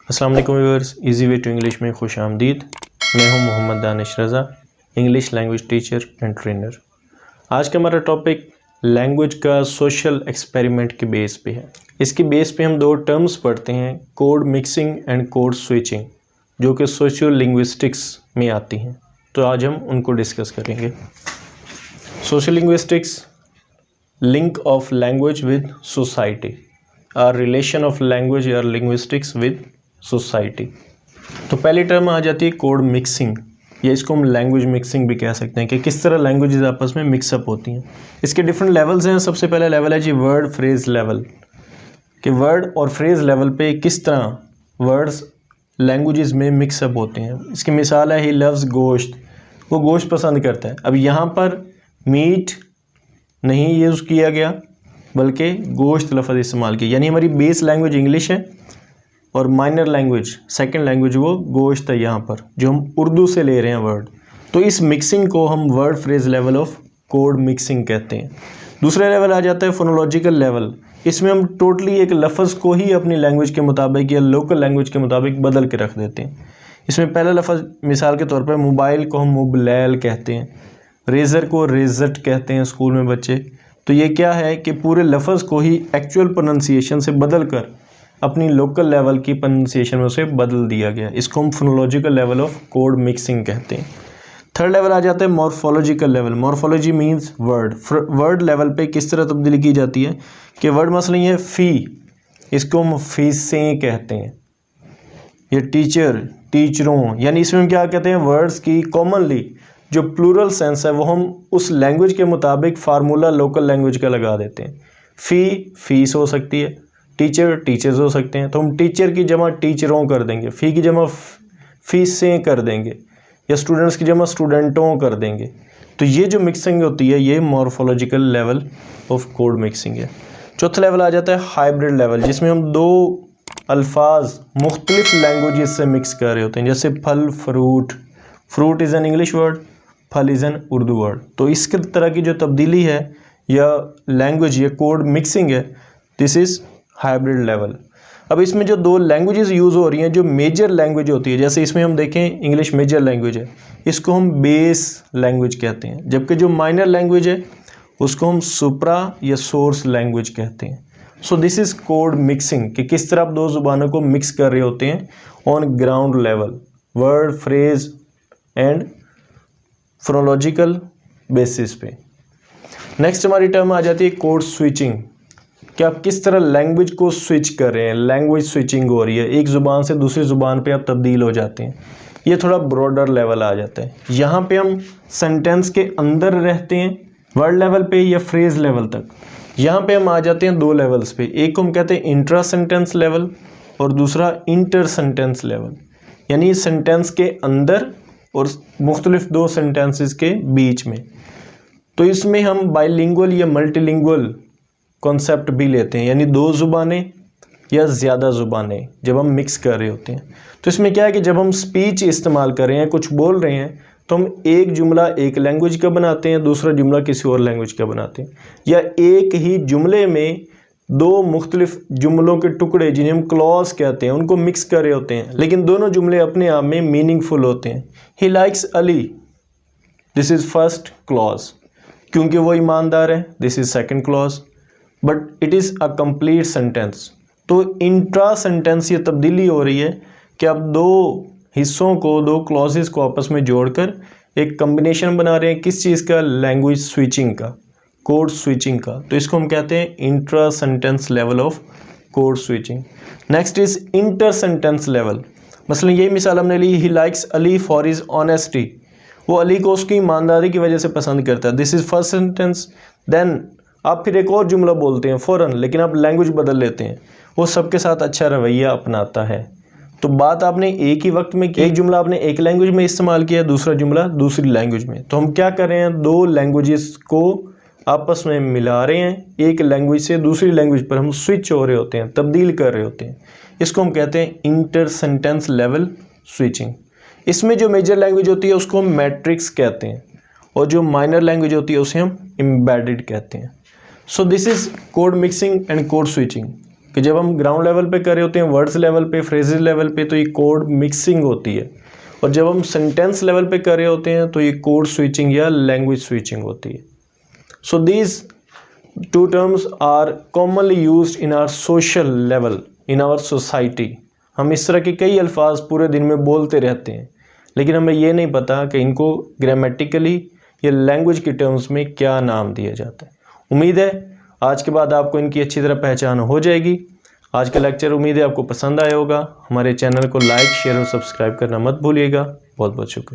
अस्सलाम वालेकुम viewers, easy way to English में खुश आमदीद। मैं हूं Mohammad Danish Raza, English language teacher and trainer. आज का हमारा टॉपिक लैंग्वेज का सोशल एक्सपेरिमेंट के बेस पे है। इसके बेस पे हम दो टर्म्स पढ़ते हैं, code mixing and code switching, जो कि सोशियो लिंग्विस्टिक्स में आती हैं। तो आज हम उनको डिस्कस करेंगे। Social linguistics, link of language with society, or relation of language और लिंग्विस्टिक्स विद सोसाइटी। तो पहली टर्म आ जाती है कोड मिक्सिंग, या इसको हम लैंग्वेज मिक्सिंग भी कह सकते हैं कि किस तरह लैंग्वेजेस आपस में मिक्सअप होती हैं। इसके डिफरेंट लेवल्स हैं। सबसे पहला लेवल है जी वर्ड फ्रेज लेवल, कि वर्ड और फ्रेज लेवल पे किस तरह वर्ड्स लैंग्वेजेस में मिक्सअप होते हैं। इसकी मिसाल है ही लव्स गोश्त, वो गोश्त पसंद करता है। अब यहाँ पर मीट नहीं यूज़ किया गया बल्कि गोश्त लफ्ज़ इस्तेमाल किया, यानी हमारी बेस लैंग्वेज इंग्लिश है और माइनर लैंग्वेज सेकंड लैंग्वेज वो गोश्त है यहाँ पर, जो हम उर्दू से ले रहे हैं वर्ड। तो इस मिक्सिंग को हम word phrase level of code mixing कहते हैं। दूसरा लेवल आ जाता है फोनोलॉजिकल लेवल। इसमें हम टोटली एक लफ्ज़ को ही अपनी लैंग्वेज के मुताबिक या लोकल लैंग्वेज के मुताबिक बदल के रख देते हैं। इसमें पहला लफ्ज़ मिसाल के तौर पर मोबाइल को हम मुबलैल कहते हैं, रेज़र को रेज़ट कहते हैं स्कूल में बच्चे। तो ये क्या है कि पूरे लफ्ज़ को ही एक्चुअल प्रोनाउंसिएशन से बदल कर अपनी लोकल लेवल की प्रोनाउंसिएशन में उसे बदल दिया गया। इसको हम phonological level of code mixing कहते हैं। थर्ड लेवल आ जाता है morphological level. Morphology means word. Word level पे किस तरह तब्दीली की जाती है कि वर्ड मसलन ये फ़ी, इसको हम फीसें कहते हैं। ये टीचर, टीचरों, यानी इसमें हम क्या कहते हैं, वर्ड्स की कॉमनली जो प्लूरल सेंस है वो हम उस लैंग्वेज के मुताबिक फार्मूला लोकल लैंग्वेज का लगा देते हैं। फ़ी फीस हो सकती है, टीचर टीचर्स हो सकते हैं, तो हम टीचर की जमा टीचरों कर देंगे, फ़ी की जमा फीसें कर देंगे, या स्टूडेंट्स की जमा स्टूडेंटों कर देंगे। तो ये जो मिक्सिंग होती है ये morphological level of code mixing है। चौथा लेवल आ जाता है हाइब्रिड लेवल, जिसमें हम दो अल्फाज मुख्तलिफ लैंग्वेजेस से मिक्स कर रहे होते हैं, जैसे फल fruit. Fruit is an English word, फल इज़ एन उर्दू वर्ड। तो इस तरह की जो तब्दीली है या लैंग्वेज या कोड मिक्सिंग है, दिस इज़ हाइब्रिड लेवल। अब इसमें जो दो लैंग्वेजेस यूज़ हो रही हैं, जो मेजर लैंग्वेज होती है, जैसे इसमें हम देखें इंग्लिश मेजर लैंग्वेज है, इसको हम बेस लैंग्वेज कहते हैं, जबकि जो माइनर लैंग्वेज है उसको हम सुप्रा या सोर्स लैंग्वेज कहते हैं। So this is code mixing, कि किस तरह आप दो ज़ुबानों को मिक्स कर रहे होते हैं on ground level, word phrase and phonological basis पे। नेक्स्ट हमारी टर्म आ जाती है कोड स्विचिंग, कि आप किस तरह लैंग्वेज को स्विच कर रहे हैं। लैंग्वेज स्विचिंग हो रही है, एक ज़ुबान से दूसरी ज़ुबान पे आप तब्दील हो जाते हैं। ये थोड़ा ब्रॉडर लेवल आ जाता है। यहाँ पे हम सेंटेंस के अंदर रहते हैं वर्ड लेवल पे या फ्रेज लेवल तक। यहाँ पे हम आ जाते हैं दो लेवल्स पे, एक को हम कहते हैं इंट्रा सेंटेंस लेवल और दूसरा इंटर सेंटेंस लेवल, यानी सेंटेंस के अंदर और मुख्तलिफ दो सेंटेंसेस के बीच में। तो इसमें हम बाइलिंगुअल या मल्टीलिंगुअल कॉन्सेप्ट भी लेते हैं, यानी दो ज़ुबानें या ज़्यादा ज़ुबानें जब हम मिक्स कर रहे होते हैं। तो इसमें क्या है कि जब हम स्पीच इस्तेमाल कर रहे हैं, कुछ बोल रहे हैं, तो हम एक जुमला एक लैंग्वेज का बनाते हैं, दूसरा जुमला किसी और लैंग्वेज का बनाते हैं, या एक ही जुमले में दो मुख्तलिफ जुमलों के टुकड़े जिन्हें हम क्लॉज कहते हैं उनको मिक्स कर रहे होते हैं, लेकिन दोनों जुमले अपने आप में मीनिंगफुल होते हैं। ही likes Ali, this is first clause, क्योंकि वो ईमानदार है, this is second clause, but it is a complete sentence. तो इंट्रा सेंटेंस ये तब्दीली हो रही है कि आप दो हिस्सों को, दो क्लॉजेस को आपस में जोड़कर एक कम्बिनेशन बना रहे हैं, किस चीज़ का, लैंग्वेज स्विचिंग का, कोड स्विचिंग का। तो इसको हम कहते हैं intra sentence level of code switching. Next is inter sentence level. मसलन यही मिसाल हमने ली, he likes Ali for his honesty, वो अली को उसकी ईमानदारी की वजह से पसंद करता है, this is first sentence. Then आप फिर एक और जुमला बोलते हैं फ़ौरन, लेकिन आप लैंग्वेज बदल लेते हैं, वो सबके साथ अच्छा रवैया अपनाता है। तो बात आपने एक ही वक्त में की, एक जुमला आपने एक लैंग्वेज में इस्तेमाल किया, दूसरा जुमला दूसरी लैंग्वेज में। तो हम क्या कर रहे हैं, दो लैंग्वेजेस को आपस में मिला रहे हैं, एक लैंग्वेज से दूसरी लैंग्वेज पर हम स्विच हो रहे होते हैं, तब्दील कर रहे होते हैं। इसको हम कहते हैं इंटर सेंटेंस लेवल स्विचिंग। इसमें जो मेजर लैंग्वेज होती है उसको हम मैट्रिक्स कहते हैं, और जो माइनर लैंग्वेज होती है उसे हम एम्बेडेड कहते हैं। So this is code mixing and code switching. कि जब हम ग्राउंड लेवल पे कर रहे होते हैं, वर्ड्स लेवल पे, फ्रेजेस लेवल पे, तो ये कोड मिक्सिंग होती है, और जब हम सेंटेंस लेवल पे कर रहे होते हैं तो ये कोड स्विचिंग या लैंग्वेज स्विचिंग होती है। So these two terms are commonly used in our social level, in our society. हम इस तरह के कई अल्फाज पूरे दिन में बोलते रहते हैं, लेकिन हमें ये नहीं पता कि इनको ग्रामेटिकली या लैंग्वेज के टर्म्स में क्या नाम दिया जाता है। उम्मीद है आज के बाद आपको इनकी अच्छी तरह पहचान हो जाएगी। आज का लेक्चर उम्मीद है आपको पसंद आया होगा। हमारे चैनल को लाइक, शेयर और सब्सक्राइब करना मत भूलिएगा। बहुत बहुत शुक्रिया।